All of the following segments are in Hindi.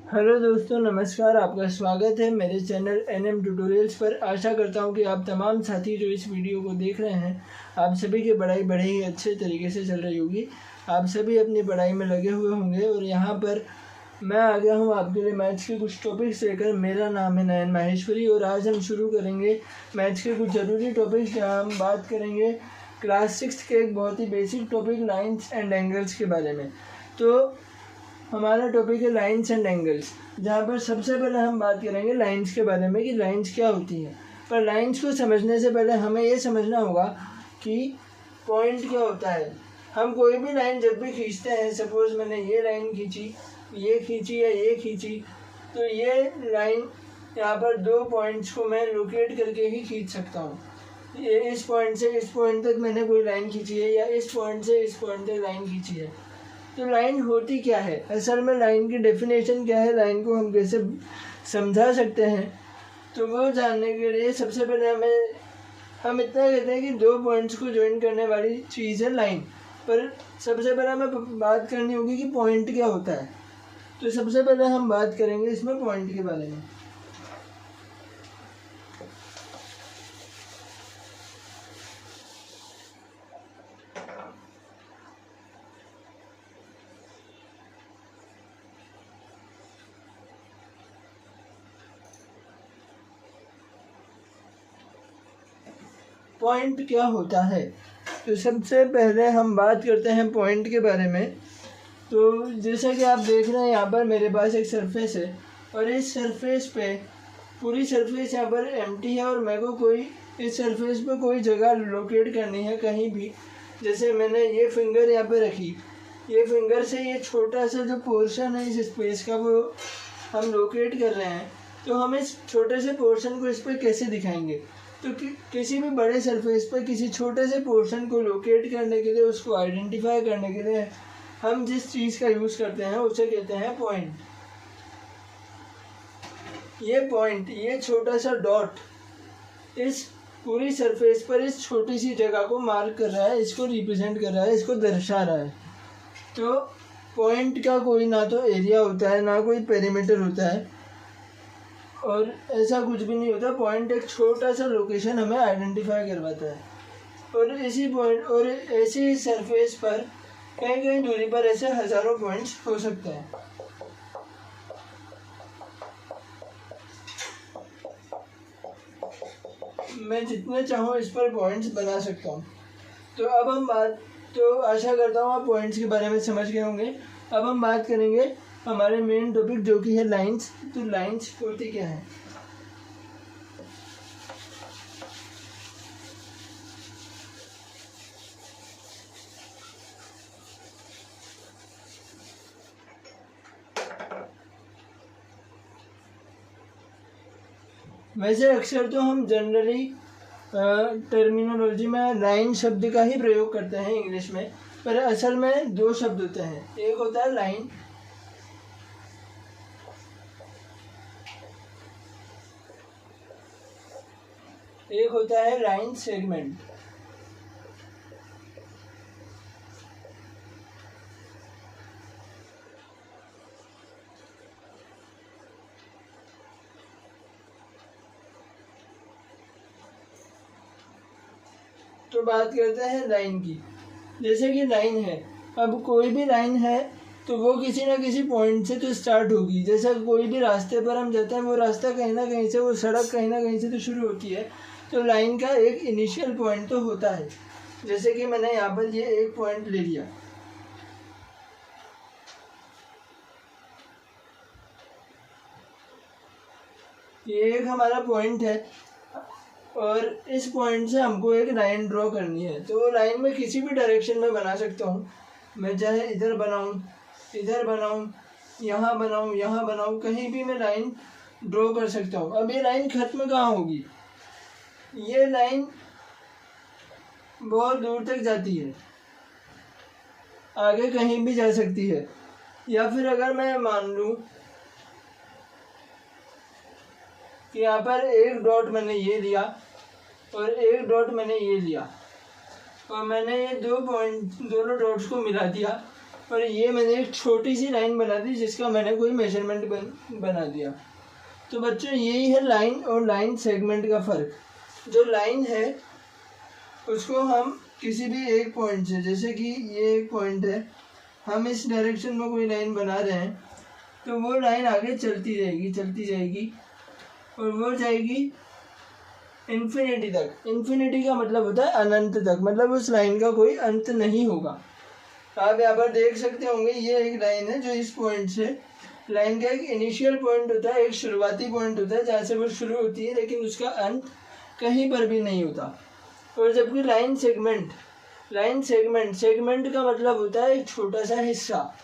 हेलो दोस्तों, नमस्कार। आपका स्वागत है मेरे चैनल एनएम ट्यूटोरियल्स पर। आशा करता हूं कि आप तमाम साथी जो इस वीडियो को देख रहे हैं, आप सभी की पढ़ाई बड़े ही अच्छे तरीके से चल रही होगी। आप सभी अपनी पढ़ाई में लगे हुए होंगे और यहां पर मैं आ गया हूं आपके लिए मैथ्स के कुछ टॉपिक्स लेकर। मेरा नाम है नयन माहेश्वरी और आज हम शुरू करेंगे मैथ्स के कुछ ज़रूरी टॉपिक्स, जहाँ हम बात करेंगे क्लास 6 के एक बहुत ही basic topic lines and angles के बारे में। तो हमारा टॉपिक है लाइन्स एंड एंगल्स, जहाँ पर सबसे पहले हम बात करेंगे लाइन्स के बारे में कि लाइन्स क्या होती हैं। पर लाइन्स को समझने से पहले हमें ये समझना होगा कि पॉइंट क्या होता है। हम कोई भी लाइन जब भी खींचते हैं, सपोज़ मैंने ये लाइन खींची, ये खींची या ये खींची, तो ये लाइन यहाँ पर दो पॉइंट्स को मैं लोकेट करके ही खींच सकता हूँ। ये इस पॉइंट से इस पॉइंट तक मैंने कोई लाइन खींची है या इस पॉइंट से इस पॉइंट तक लाइन खींची है। तो लाइन होती क्या है, असल में लाइन की डेफिनेशन क्या है, लाइन को हम कैसे समझा सकते हैं, तो वो जानने के लिए सबसे पहले हम इतना कहते हैं कि दो पॉइंट्स को ज्वाइन करने वाली चीज़ है लाइन। पर सबसे पहले हमें बात करनी होगी कि पॉइंट क्या होता है। तो सबसे पहले हम बात करेंगे इसमें पॉइंट के बारे में। पॉइंट क्या होता है, तो सबसे पहले हम बात करते हैं पॉइंट के बारे में। तो जैसा कि आप देख रहे हैं, यहाँ पर मेरे पास एक सरफेस है और इस सरफेस पे पूरी सरफेस यहाँ पर एम्प्टी है और मेरे को कोई इस सरफेस पे कोई जगह लोकेट करनी है कहीं भी। जैसे मैंने ये फिंगर यहाँ पे रखी, ये फिंगर से ये छोटा सा जो पोर्शन है इस स्पेस का वो हम लोकेट कर रहे हैं। तो हम इस छोटे से पोर्शन को इस पर कैसे दिखाएंगे, तो किसी भी बड़े सरफेस पर किसी छोटे से पोर्शन को लोकेट करने के लिए, उसको आइडेंटिफाई करने के लिए हम जिस चीज़ का यूज़ करते हैं उसे कहते हैं पॉइंट। ये पॉइंट, ये छोटा सा डॉट इस पूरी सरफेस पर इस छोटी सी जगह को मार्क कर रहा है, इसको रिप्रेजेंट कर रहा है, इसको दर्शा रहा है। तो पॉइंट का कोई ना तो एरिया होता है, ना कोई पेरीमीटर होता है और ऐसा कुछ भी नहीं होता। पॉइंट एक छोटा सा लोकेशन हमें आइडेंटिफाई करवाता है और इसी पॉइंट और ऐसी ही सरफेस पर कहीं कहीं दूरी पर ऐसे हज़ारों पॉइंट्स हो सकते हैं। मैं जितने चाहूँ इस पर पॉइंट्स बना सकता हूँ। तो आशा करता हूँ आप पॉइंट्स के बारे में समझ गए होंगे। अब हम बात करेंगे हमारे मेन टॉपिक जो कि है लाइंस। तो लाइंस होती क्या है। वैसे अक्सर तो हम जनरली टर्मिनोलॉजी में लाइन शब्द का ही प्रयोग करते हैं इंग्लिश में, पर असल में दो शब्द होते हैं। एक होता है लाइन, एक होता है लाइन सेगमेंट। तो बात करते हैं लाइन की। जैसे कि लाइन है, अब कोई भी लाइन है तो वो किसी ना किसी पॉइंट से तो स्टार्ट होगी। जैसे कोई भी रास्ते पर हम जाते हैं, वो रास्ता कहीं ना कहीं से, वो सड़क कहीं ना कहीं से तो शुरू होती है। तो लाइन का एक इनिशियल पॉइंट तो होता है। जैसे कि मैंने यहाँ पर ये एक पॉइंट ले लिया, ये एक हमारा पॉइंट है और इस पॉइंट से हमको एक लाइन ड्रॉ करनी है। तो वो लाइन में किसी भी डायरेक्शन में बना सकता हूँ। मैं चाहे इधर बनाऊँ, इधर बनाऊँ, यहाँ बनाऊँ, यहाँ बनाऊँ, कहीं भी मैं लाइन ड्रॉ कर सकता हूँ। अब ये लाइन ख़त्म कहाँ होगी, ये लाइन बहुत दूर तक जाती है, आगे कहीं भी जा सकती है। या फिर अगर मैं मान लूँ कि यहाँ पर एक डॉट मैंने ये लिया और एक डॉट मैंने ये लिया और मैंने ये दोनों डॉट्स को मिला दिया, और ये मैंने एक छोटी सी लाइन बना दी जिसका मैंने कोई मेजरमेंट बना दिया। तो बच्चों यही है लाइन और लाइन सेगमेंट का फ़र्क। जो लाइन है उसको हम किसी भी एक पॉइंट से, जैसे कि ये एक पॉइंट है, हम इस डायरेक्शन में कोई लाइन बना रहे हैं तो वो लाइन आगे चलती जाएगी और वो जाएगी इन्फिनिटी तक। इन्फिनिटी का मतलब होता है अनंत तक, मतलब उस लाइन का कोई अंत नहीं होगा। आप यहाँ पर देख सकते होंगे ये एक लाइन है जो इस पॉइंट से, लाइन का एक इनिशियल पॉइंट होता है, एक शुरुआती पॉइंट होता है जहाँ से वो शुरू होती है, लेकिन उसका अंत कहीं पर भी नहीं होता। और जबकि लाइन सेगमेंट का मतलब होता है एक छोटा सा हिस्सा।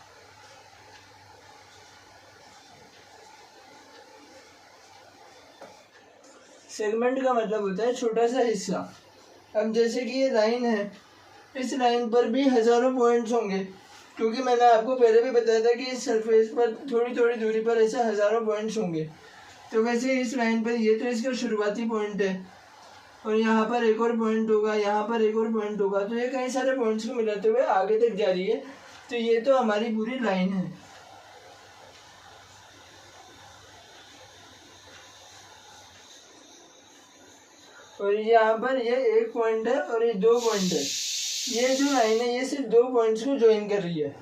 सेगमेंट का मतलब होता है छोटा सा हिस्सा। अब जैसे कि ये लाइन है, इस लाइन पर भी हजारों पॉइंट्स होंगे, क्योंकि मैंने आपको पहले भी बताया था कि इस सरफेस पर थोड़ी थोड़ी दूरी पर ऐसे हजारों पॉइंट्स होंगे। तो वैसे इस लाइन पर ये तो इसका शुरुआती पॉइंट है और यहाँ पर एक और पॉइंट होगा, यहाँ पर एक और पॉइंट होगा, तो ये कई सारे पॉइंट्स को मिलाते हुए आगे तक जा रही है। तो ये तो हमारी पूरी लाइन है। और यहाँ पर ये एक पॉइंट है और ये दो पॉइंट है। ये जो लाइन है ये सिर्फ दो पॉइंट्स को ज्वाइन कर रही है।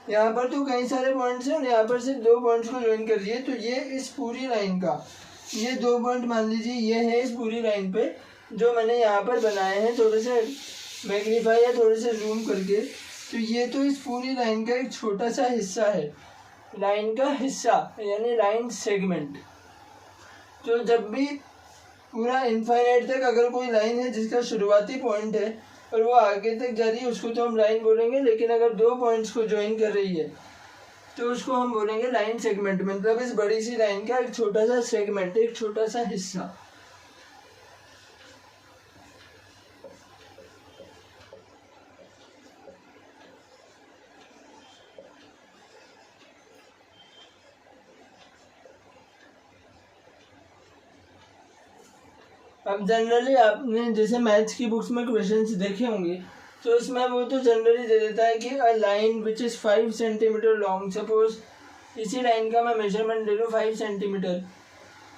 यहाँ पर तो कई सारे पॉइंट्स हैं और यहाँ पर सिर्फ दो पॉइंट्स को ज्वाइन कर रही है। तो ये इस पूरी लाइन का, ये दो पॉइंट मान लीजिए ये है इस पूरी लाइन पे जो मैंने यहाँ पर बनाए हैं थोड़े से मैग्नीफाई या थोड़े से जूम करके। तो ये तो इस पूरी लाइन का एक छोटा सा हिस्सा है, लाइन का हिस्सा यानी लाइन सेगमेंट। तो जब भी पूरा इनफाइनाइट तक अगर कोई लाइन है जिसका शुरुआती पॉइंट है और वो आगे तक जा रही है उसको तो हम लाइन बोलेंगे, लेकिन अगर दो पॉइंट्स को ज्वाइन कर रही है तो उसको हम बोलेंगे लाइन सेगमेंट। मतलब इस बड़ी सी लाइन का एक छोटा सा सेगमेंट, एक छोटा सा हिस्सा। अब जनरली आपने जैसे मैथ्स की बुक्स में क्वेश्चंस देखे होंगे तो इसमें वो तो जनरली दे देता है कि a line which is 5 centimetre long, suppose इसी लाइन का मैं मेजरमेंट ले लूँ 5 सेंटीमीटर।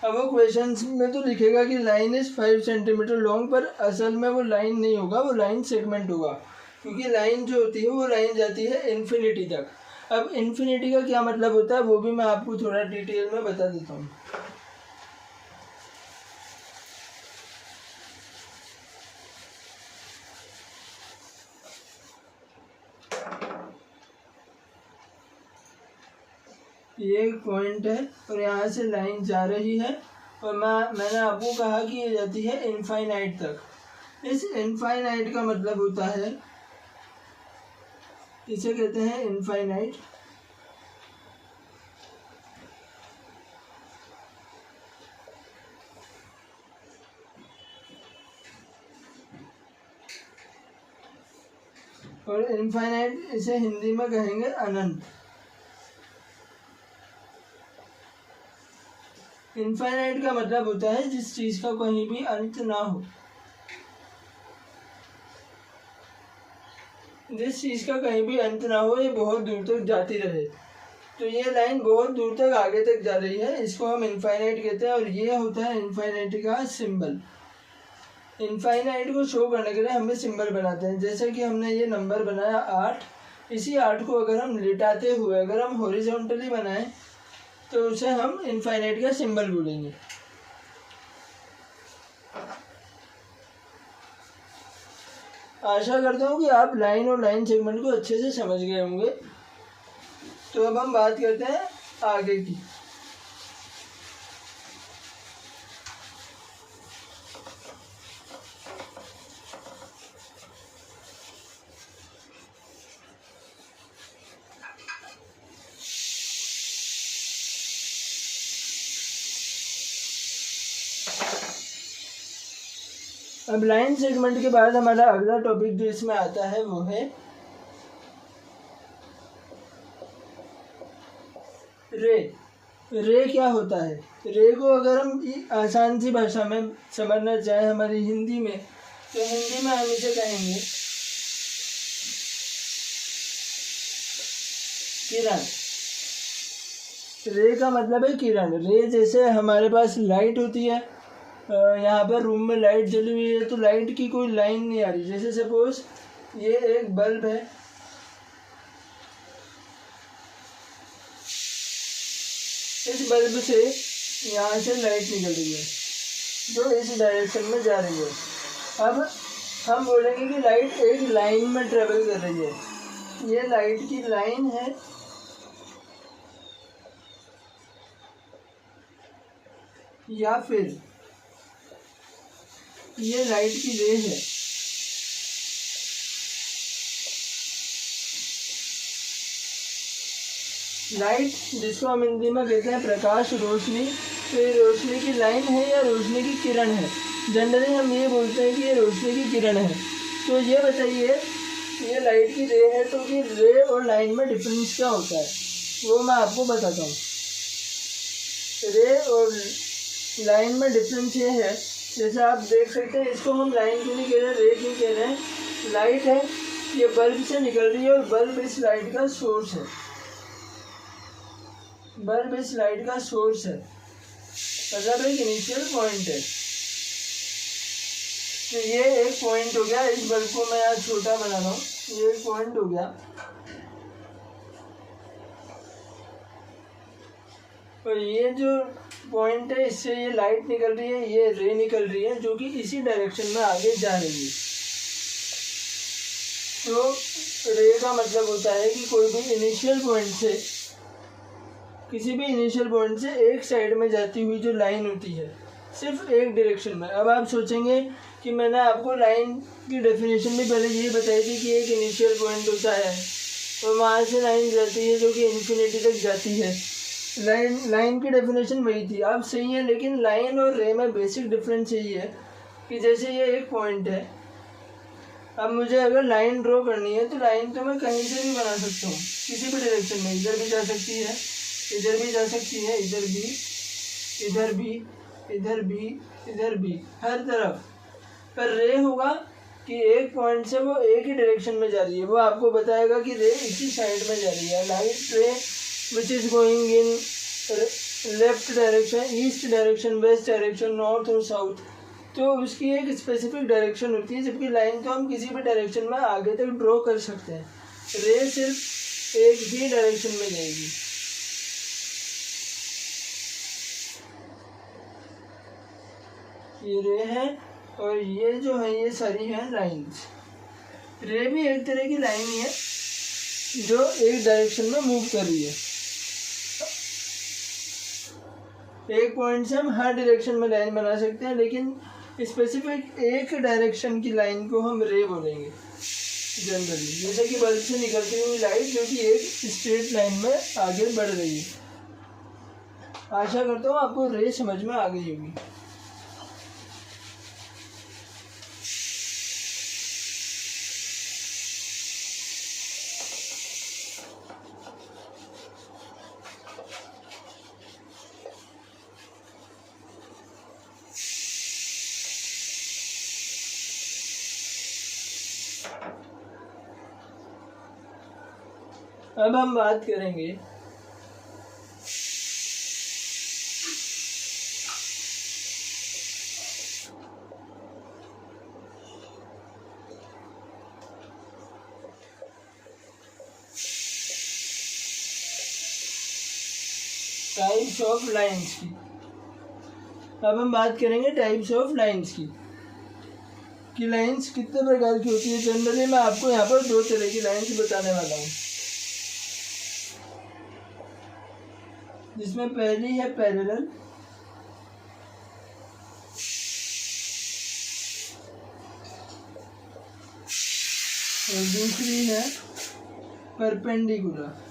अब वो क्वेश्चंस में तो लिखेगा कि लाइन इज़ 5 सेंटीमीटर लॉन्ग, पर असल में वो लाइन नहीं होगा, वो लाइन सेगमेंट होगा, क्योंकि लाइन जो होती है वो लाइन जाती है इन्फिनिटी तक। अब इन्फिनिटी का क्या मतलब होता है वो भी मैं आपको थोड़ा डिटेल में बता देता हूँ। ये एक पॉइंट है और यहाँ से लाइन जा रही है और मैंने आपको कहा कि ये जाती है इनफाइनाइट तक। इस इनफाइनाइट का मतलब होता है, इसे कहते हैं इनफाइनाइट। और इनफाइनाइट इसे हिंदी में कहेंगे अनंत। इनफाइनाइट का मतलब होता है जिस चीज का कहीं भी अंत ना हो, जिस चीज का कहीं भी अंत ना हो, ये बहुत दूर तक जाती रहे। तो ये लाइन बहुत दूर तक आगे तक जा रही है, इसको हम इनफाइनाइट कहते हैं। और ये होता है इनफाइनाइट का सिंबल। इनफाइनाइट को शो करने के लिए हम सिंबल बनाते हैं। जैसे कि हमने ये नंबर बनाया 8, इसी 8 को अगर हम लिटाते हुए अगर हम हॉरिजॉन्टली बनाएं तो उसे हम इनफाइनाइट का सिंबल बोलेंगे। आशा करता हूँ कि आप लाइन और लाइन सेगमेंट को अच्छे से समझ गए होंगे। तो अब हम बात करते हैं आगे की। अब लाइन सेगमेंट के बाद हमारा अगला टॉपिक जो इसमें आता है वो है रे। रे क्या होता है? रे को अगर हम आसान सी भाषा में समझना चाहें हमारी हिंदी में, तो हिंदी में हम इसे कहेंगे किरण, रे का मतलब है किरण। रे जैसे हमारे पास लाइट होती है, यहाँ पर रूम में लाइट जली हुई है तो लाइट की कोई लाइन नहीं आ रही। जैसे सपोज ये एक बल्ब है, इस बल्ब से यहाँ से लाइट निकल रही है जो इस डायरेक्शन में जा रही है। अब हम बोलेंगे कि लाइट एक लाइन में ट्रेवल कर रही है, ये लाइट की लाइन है, या फिर ये लाइट की रे है। लाइट जिसको हम हिंदी में कहते हैं प्रकाश, रोशनी, तो ये रोशनी की लाइन है या रोशनी की किरण है। जनरली हम ये बोलते हैं कि ये रोशनी की किरण है। तो ये बताइए, ये लाइट की रे है तो कि रे और लाइन में डिफरेंस क्या होता है वो मैं आपको बताता हूँ। रे और लाइन में डिफरेंस ये है, जैसे आप देख सकते हैं, इसको हम लाइन क्यों नहीं कह रहे, रे क्यों कह रहे हैं। लाइट है, ये बल्ब से निकल रही है और बल्ब इस लाइट का सोर्स है, बल्ब इस लाइट का सोर्स है, मतलब एक इनिशियल पॉइंट है। तो ये एक पॉइंट हो गया, इस बल्ब को मैं आज छोटा बना रहा हूँ, ये एक पॉइंट हो गया। और ये जो पॉइंट है इससे ये लाइट निकल रही है, ये रे निकल रही है जो कि इसी डायरेक्शन में आगे जा रही है। तो रे का मतलब होता है कि कोई भी इनिशियल पॉइंट से, किसी भी इनिशियल पॉइंट से एक साइड में जाती हुई जो लाइन होती है, सिर्फ एक डायरेक्शन में। अब आप सोचेंगे कि मैंने आपको लाइन की डेफिनेशन भी पहले यही बताई थी कि एक इनिशियल पॉइंट होता है और वहाँ से लाइन जाती है जो कि इन्फिनिटी तक जाती है। लाइन की डेफिनेशन वही थी, आप सही है। लेकिन लाइन और रे में बेसिक डिफरेंस यही है कि जैसे ये एक पॉइंट है, अब मुझे अगर लाइन ड्रॉ करनी है तो लाइन तो मैं कहीं से भी बना सकता हूँ, किसी भी डायरेक्शन में। इधर भी जा सकती है, इधर भी जा सकती है, इधर भी, इधर भी, इधर भी, इधर भी, हर तरफ। पर रे होगा कि एक पॉइंट से वो एक ही डायरेक्शन में जा रही है, वो आपको बताएगा कि रे इसी साइड में जा रही है। लाइट रे which is going in left direction, east direction, west direction, north और साउथ, तो उसकी एक स्पेसिफिक डायरेक्शन होती है। जबकि लाइन को हम किसी भी डायरेक्शन में आगे तक ड्रॉ कर सकते हैं, रे सिर्फ एक ही डायरेक्शन में जाएगी। ये रे है और ये जो है ये सारी हैं लाइंस। रे भी एक तरह की लाइन ही है जो एक डायरेक्शन में मूव कर रही है। एक पॉइंट से हम हर डायरेक्शन में लाइन बना सकते हैं, लेकिन स्पेसिफिक एक डायरेक्शन की लाइन को हम रे बोलेंगे जनरली। जैसे कि बल्ब से निकलती हुई लाइट जो कि एक स्ट्रेट लाइन में आगे बढ़ रही है। आशा करता हूँ आपको रे समझ में आ गई होगी। अब हम बात करेंगे टाइप्स ऑफ लाइंस की। अब हम बात करेंगे टाइप्स ऑफ लाइंस की कि लाइंस कितने प्रकार की होती है। जनरली मैं आपको यहाँ पर दो तरह की लाइंस बताने वाला हूँ, जिसमें पहली है पैरेलल और दूसरी है परपेंडिकुलर।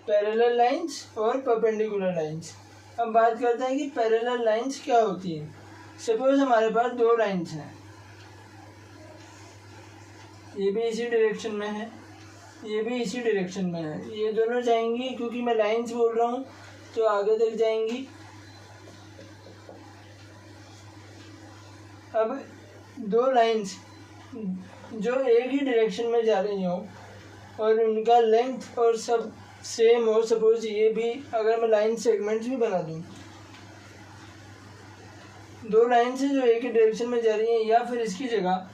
पैरेलल लाइंस और परपेंडिकुलर लाइंस। अब बात करते हैं कि पैरेलल लाइंस क्या होती हैं। सपोज हमारे पास दो लाइंस हैं, ये भी इसी डायरेक्शन में है, ये भी इसी डायरेक्शन में है। ये दोनों जाएंगी, क्योंकि मैं लाइंस बोल रहा हूँ तो आगे तक जाएंगी। अब दो लाइंस जो एक ही डायरेक्शन में जा रही हों और उनका लेंथ और सब सेम हो, सपोज ये भी, अगर मैं लाइन सेगमेंट्स भी बना दूँ, दो लाइंस जो एक ही डायरेक्शन में जा रही हैं, या फिर इसकी जगह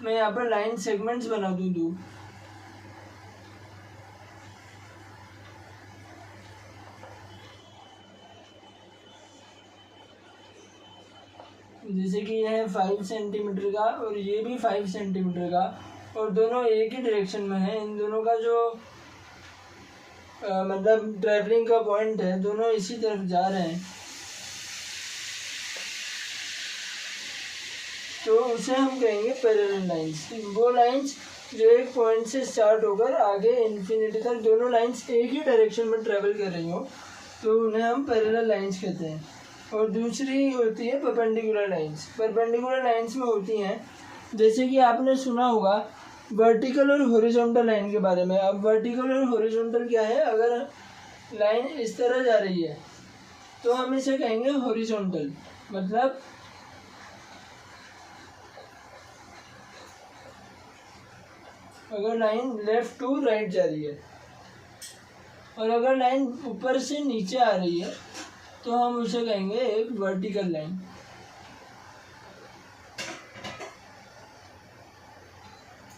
मैं यहाँ पर लाइन सेगमेंट्स बना दूँ दो, जैसे कि यह है 5 सेंटीमीटर का और ये भी 5 सेंटीमीटर का, और दोनों एक ही डायरेक्शन में है। इन दोनों का जो मतलब ट्रैवलिंग का पॉइंट है, दोनों इसी तरफ जा रहे हैं, तो उसे हम कहेंगे पैरेलल लाइंस। वो लाइंस जो एक पॉइंट से स्टार्ट होकर आगे इन्फिनिटी तक दोनों लाइंस एक ही डायरेक्शन में ट्रैवल कर रही हो, तो उन्हें हम पैरेलल लाइंस कहते हैं। और दूसरी होती है परपेंडिकुलर लाइंस। परपेंडिकुलर लाइंस में होती हैं, जैसे कि आपने सुना होगा वर्टिकल और हॉरिजॉन्टल लाइन के बारे में। अब वर्टिकल और हॉरिजॉन्टल क्या है, अगर लाइन इस तरह जा रही है तो हम इसे कहेंगे हॉरिजॉन्टल, मतलब अगर लाइन लेफ्ट टू राइट जा रही है, और अगर लाइन ऊपर से नीचे आ रही है तो हम उसे कहेंगे एक वर्टिकल लाइन।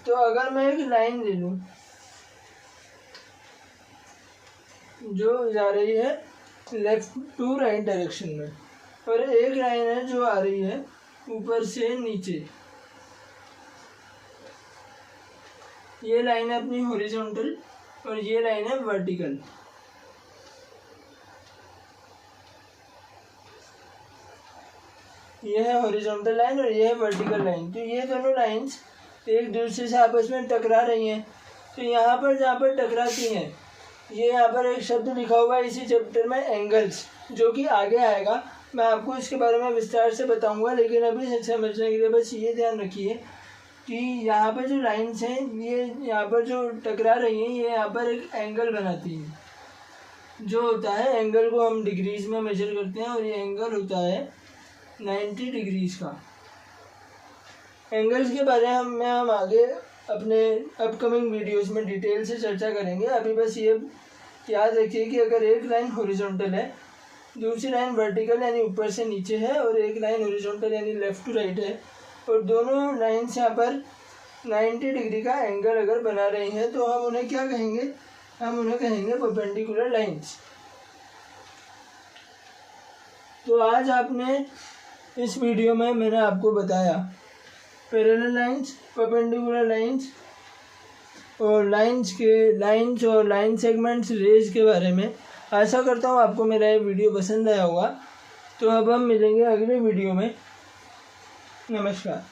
तो अगर मैं एक लाइन ले लूं जो जा रही है लेफ्ट टू राइट डायरेक्शन में, और एक लाइन है जो आ रही है ऊपर से नीचे, ये लाइन है अपनी हॉरिजॉन्टल और ये लाइन है वर्टिकल। ये है हॉरिजॉन्टल लाइन और ये है वर्टिकल लाइन। तो ये दोनों लाइंस एक दूसरे से आपस में टकरा रही हैं। तो यहाँ पर जहाँ पर टकराती हैं, ये यहाँ पर एक शब्द लिखा हुआ है इसी चैप्टर में, एंगल्स, जो कि आगे आएगा। मैं आपको इसके बारे में विस्तार से बताऊंगा, लेकिन अभी समझने के लिए बस ये ध्यान रखिए कि यहाँ पर जो लाइंस हैं, ये यहाँ पर जो टकरा रही हैं, ये यहाँ पर एक एंगल बनाती हैं। जो होता है, एंगल को हम डिग्रीज में मेजर करते हैं, और ये एंगल होता है 90 डिग्रीज का। एंगल्स के बारे में हम आगे अपने अपकमिंग वीडियोस में डिटेल से चर्चा करेंगे। अभी बस ये याद रखिए कि अगर एक लाइन हॉरिजॉन्टल है, दूसरी लाइन वर्टिकल यानी ऊपर से नीचे है, और एक लाइन हॉरिजॉन्टल यानी लेफ्ट टू राइट है, और दोनों लाइन्स यहाँ पर 90 डिग्री का एंगल अगर बना रही हैं, तो हम उन्हें क्या कहेंगे, हम उन्हें कहेंगे परपेंडिकुलर लाइन्स। तो आज आपने इस वीडियो में मैंने आपको बताया पैरेलल लाइंस, परपेंडिकुलर लाइंस और लाइंस और लाइन सेगमेंट्स, रेज के बारे में। आशा करता हूँ आपको मेरा ये वीडियो पसंद आया होगा। तो अब हम मिलेंगे अगले वीडियो में। नमस्कार।